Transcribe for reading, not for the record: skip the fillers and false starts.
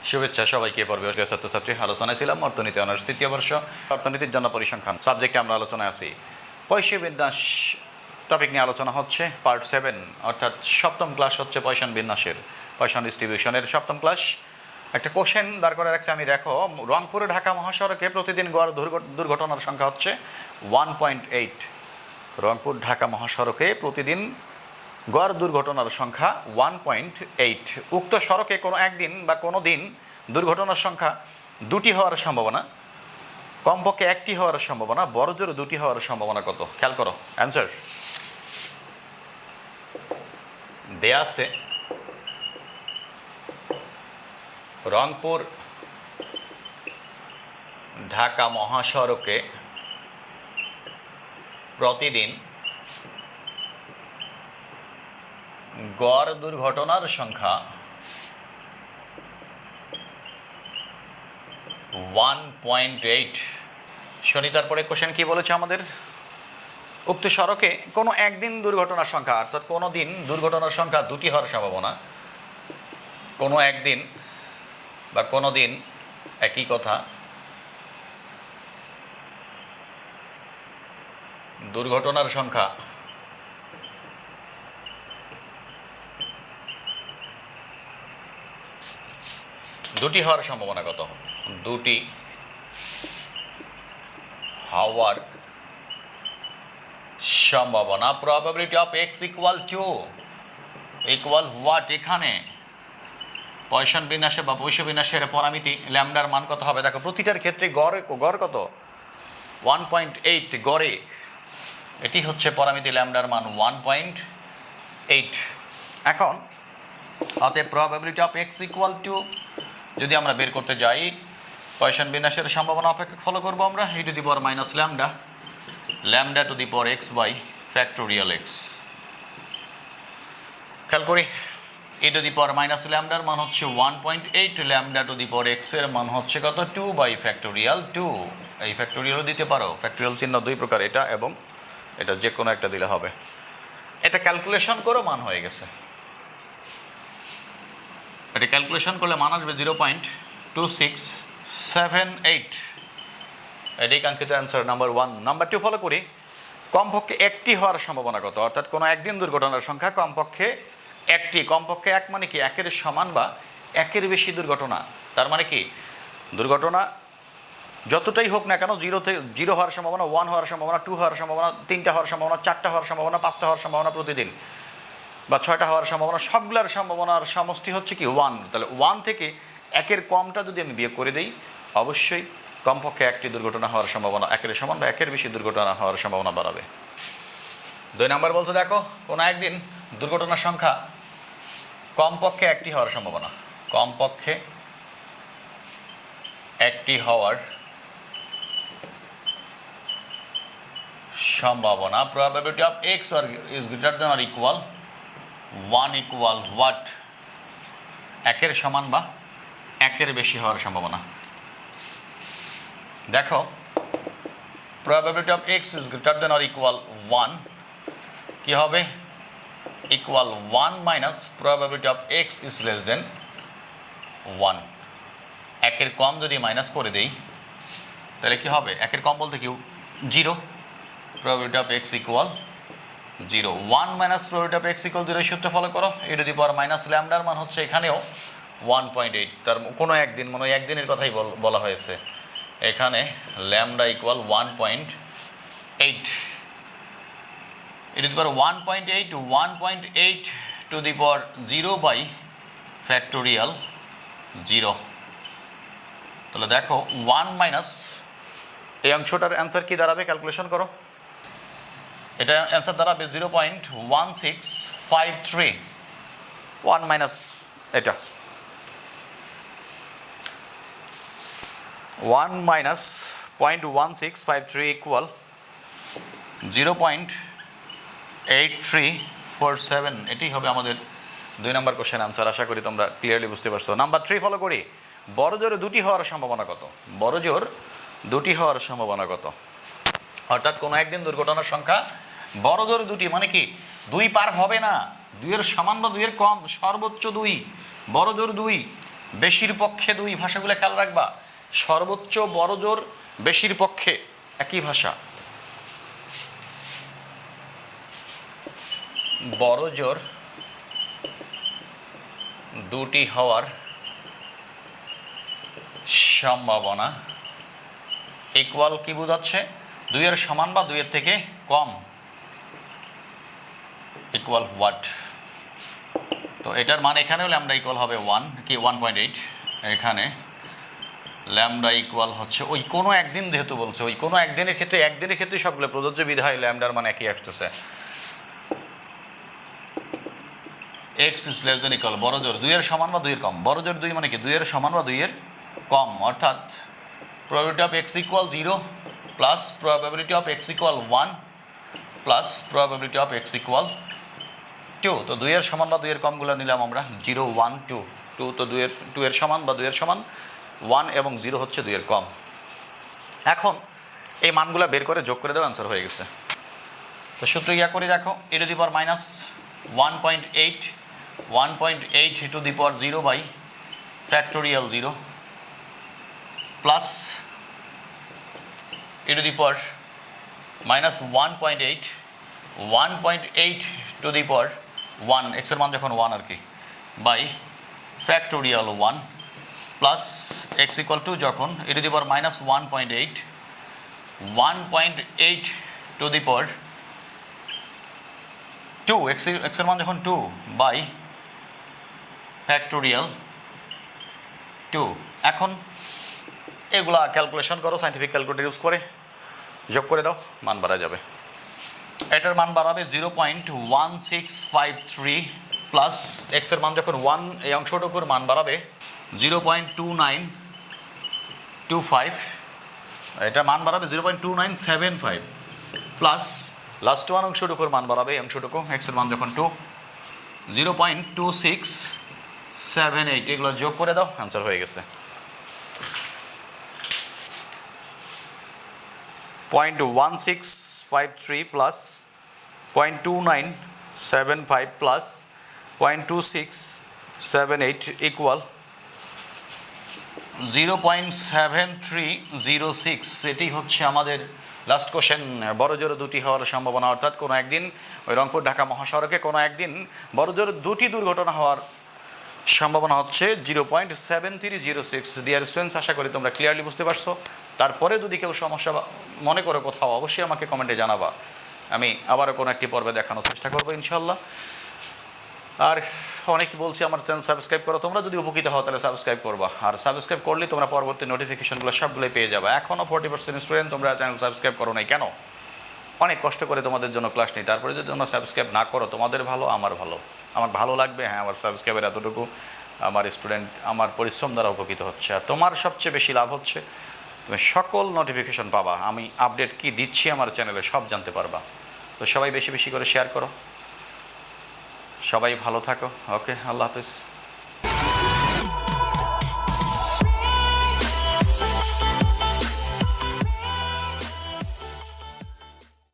শুভেচ্ছা সবাইকে। পর্বে ছাত্রছাত্রী আলোচনায় ছিলাম অর্থনীতি অনার্স তৃতীয় বর্ষ, অর্থনীতির জন্য পরিসংখ্যান সাবজেক্টে আমরা আলোচনায় আছি। পয়সী বিন্যাস টপিক নিয়ে আলোচনা হচ্ছে, পার্ট 7, অর্থাৎ সপ্তম ক্লাস হচ্ছে পয়সন বিন্যাসের, পয়সন ডিস্ট্রিবিউশনের সপ্তম ক্লাস। একটা কোশ্চেন দাঁড় করে রাখছে আমি, দেখো রংপুরে ঢাকা মহাসড়কে প্রতিদিন গড় দুর্ঘটনার সংখ্যা হচ্ছে 1.8। রংপুর ঢাকা মহাসড়কে প্রতিদিন গড় দুর্ঘটনার সংখ্যা 1.8। উক্ত সড়কে কোনো একদিন বা কোনো দিন দুর্ঘটনার সংখ্যা দুটি হওয়ার সম্ভাবনা, কমপক্ষে একটি হওয়ার সম্ভাবনা, বড়জোর দুটি হওয়ার সম্ভাবনা কত? খেয়াল করো অ্যান্সার দেয়া আছে। রংপুর ঢাকা মহাসড়কে প্রতিদিন গড় দুর্ঘটনার সংখ্যা 1.8। শনি, তারপরে কোশ্চেন কি বলেছে আমাদের? উক্ত সড়কে কোনো একদিন দুর্ঘটনার সংখ্যা, অর্থাৎ কোনো দিন দুর্ঘটনার সংখ্যা দুটি হওয়ার সম্ভাবনা, কোনো একদিন বা কোনো দিন একই কথা, দুর্ঘটনার সংখ্যা দুটি হওয়ার সম্ভাবনা কত? দুটি হওয়ার সম্ভাবনা। Probability of x equal what? এখানে পয়সন বিন্যাসে বা পয়স বিন্যাসের পরামিতি ল্যামডার মান কত হবে? দেখো প্রতিটার ক্ষেত্রে গড় কত? 1.8 গড়ে, এটি হচ্ছে পরামিতি ল্যামডার মান 1.8। এখন অতএব probability of x equal to যদি আমরা বের করতে যাই, পয়সন বিন্যাসের সম্ভাবনা অপেক্ষক ফলো করবো আমরা e to the power minus lambda to the power x by factorial x. খেয়াল করি, e to the power minus ল্যামডার মান হচ্ছে 1.8, lambda to the power x এর মান হচ্ছে কত? 2 বাই ফ্যাক্টোরিয়াল 2। এই ফ্যাক্টোরিয়ালও দিতে পারো, ফ্যাক্টোরিয়াল চিহ্ন দুই প্রকার, এটা এবং এটা, যে কোনো একটা দিলে হবে। এটা ক্যালকুলেশন করো, মান হয়ে গেছে। এটা ক্যালকুলেশন করলে মান আসবে 0.2678। এটাই কাঙ্ক্ষিত অ্যান্সার নাম্বার 1। নাম্বার 2 ফলো করি, কমপক্ষে একটি হওয়ার সম্ভাবনা কত? অর্থাৎ কোনো একদিন দুর্ঘটনার সংখ্যা কমপক্ষে একটি, কমপক্ষে এক মানে কি একের সমান বা একের বেশি দুর্ঘটনা। তার মানে কি দুর্ঘটনা যতটাই হোক না কেন, 0 হওয়ার সম্ভাবনা, 1 হওয়ার সম্ভাবনা, 2 হওয়ার সম্ভাবনা, 3টা হওয়ার সম্ভাবনা, 4টা হওয়ার সম্ভাবনা, 5টা হওয়ার সম্ভাবনা প্রতিদিন, বা 6টা হওয়ার সম্ভাবনা, সবগুলোর সম্ভাবনার সমষ্টি হচ্ছে কি 1। তাহলে 1 থেকে একের কমটা যদি আমি বিয়োগ করে দিই, অবশ্যই কমপক্ষে একটি দুর্ঘটনা হওয়ার সম্ভাবনা একের সমান বা একের বেশি দুর্ঘটনা হওয়ার সম্ভাবনা বাড়াবে। 2 নম্বর বলছে, দেখো কোনো একদিন দুর্ঘটনার সংখ্যা কমপক্ষে একটি হওয়ার সম্ভাবনা, কমপক্ষে একটি হওয়ার সম্ভাবনা। Probability of x is greater than or equal 1 equal what? একের সমান বা একের বেশি হওয়ার সম্ভাবনা। দেখো probability of x is greater than or equal 1 কি হবে? Equal 1 minus probability of x is less than 1। একের কম যদি মাইনাস করে দেই তাহলে কি হবে? একের কম বলতে কি 0। Probability of x equal 0। 1 minus probability of x equal 0 সূত্র ফলো করো। e to the power minus ল্যামডার মান হচ্ছে এখানেও 1.8। তার কোনো একদিন, মনে হয় একদিনের কথাই বলা হয়েছে এখানে। Lambda equal 1.8। e to the power 1.8 to the power 0 by factorial 0। তাহলে দেখো 1 মাইনাস, এই অংশটার অ্যান্সার কি দাঁড়াবে? ক্যালকুলেশন করো। এটা অ্যান্সার দাঁড়াবে 0.1653। 1 মাইনাস এটা 1 মাইনাস 0.1653 ইকুয়াল 0.8347। এটি হবে আমাদের 2 নম্বর কোশ্চেন আনসার। আশা করি তোমরা ক্লিয়ারলি বুঝতে পারছো। নাম্বার 3 ফলো করি, বড়জোর দুটি হওয়ার সম্ভাবনা কত? বড়জোর দুটি হওয়ার সম্ভাবনা কত? অর্থাৎ কোনো একদিন দুর্ঘটনার সংখ্যা বড়জোর দুটি মানে কি 2 পার হবে না, 2 এর সমান বা 2 এর কম, সর্বোচ্চ 2, বড়জোর 2, বেশির পক্ষে দুই, ভাষাগুলো খেয়াল রাখবা। সর্বোচ্চ বড় জোর বেশির পক্ষে একই ভাষা, বড় জোর দুটি হওয়ার সম্ভাবনা ইকুয়াল কি বোঝাচ্ছে? দুইয়ের সমান বা দুইয়ের থেকে কম। Equal what? তো এটার মান এখানেও ল্যামডা ইকুয়াল হবে 1 কি 1.8, এখানে ল্যামডা ইকুয়াল হচ্ছে ওই কোনো একদিন, যেহেতু বলছে ওই কোনো একদিনের ক্ষেত্রে সবগুলো প্রযোজ্য বিধায় ল্যামডার মান একই আসতেছে। X is less than equal বড় জোর দুইয়ের সমান বা দুইয়ের কম। বড় জোর দুই মানে কি? দুইয়ের সমান বা দুইয়ের কম, অর্থাৎ probability of x equal 0 plus probability of x equal 1 plus probability of x equal 2। তো দুইয়ের সমান বা দুইয়ের কমগুলো নিলাম আমরা 0 1 2। 2 তো দুইয়ের সমান বা দুইয়ের সমান, 1 এবং 0 হচ্ছে দুইয়ের কম। এখন এই মানগুলো বের করে যোগ করে দেওয়া আনসার হয়ে গেছে। তো সূত্র ইয়া করে দেখো, e to the power minus 1.8 to the power 0 by factorial 0 plus e to the power minus 1.8 to the power 1, x এর মান যখন 1 আর কি, by factorial 1 plus x equal to যখন e to the power minus 1.8 to the power 2, x এর মান যখন 2 by factorial 2। এখন এগুলা ক্যালকুলেশন করো, সাইন্টিফিক ক্যালকুলেটর ইউজ করে যোগ করে দাও, মান বাড়া যাবে। এটার মান বাড়াবে 0.1653 প্লাস এক্স এর মান যখন 1, এই অংশটুকুর মান বাড়াবে 0.2925, এটার মান বাড়াবে 0.2975 প্লাস লাস্ট ওয়ান অংশটুকুর মান বাড়াবে এই অংশটুকু, এক্স এর মান যখন 2, 0.2678। এগুলো যোগ করে দাও, আনসার হয়ে গেছে। 0.1653 প্লাস 0.2975 প্লাস 0.2678 ইকুয়াল 0.7306। এটি হচ্ছে আমাদের লাস্ট কোশ্চেন। বড় জোরে দুটি হওয়ার সম্ভাবনা, অর্থাৎ কোনো একদিন ওই রংপুর ঢাকা মহাসড়কে কোনো একদিন বড় জোরে দুটি দুর্ঘটনা হওয়ার সম্ভাবনা হচ্ছে 0.7306। ডিয়ার স্টুডেন্টস, আশা করি তোমরা ক্লিয়ারলি বুঝতে পারছো। তারপরে যদি কেউ সমস্যা মনে করো কোথাও, অবশ্যই আমাকে কমেন্টে জানাবা, আমি আবারও কোনো একটি পর্বে দেখানোর চেষ্টা করবো ইনশাল্লাহ। আর অনেকে বলছি আমার চ্যানেল সাবস্ক্রাইব করো, তোমরা যদি উপকৃত হও তাহলে সাবস্ক্রাইব করবা, আর সাবস্ক্রাইব করলে তোমরা পরবর্তী নোটিফিকেশনগুলো সবগুলোই পেয়ে যাবে। এখনও 40% স্টুডেন্ট তোমরা চ্যানেল সাবস্ক্রাইব করো নাই কেন? অনেক কষ্ট করে তোমাদের জন্য ক্লাস নিই, তারপরে যদি তোমরা সাবস্ক্রাইব না করো, তোমাদের ভালো আমার ভালো, আমার ভালো লাগবে, হ্যাঁ আমার সাবস্ক্রাইবের এতটুকু আমার স্টুডেন্ট আমার পরিশ্রম দ্বারা উপকৃত হচ্ছে। আর তোমার সবচেয়ে বেশি লাভ হচ্ছে তুমি সকল নোটিফিকেশন পাবা, আমি আপডেট কি দিচ্ছি আমার চ্যানেলে সব জানতে পারবা। তো সবাই বেশি বেশি করে শেয়ার করো, সবাই ভালো থাকো। ওকে, আল্লাহ হাফিজ।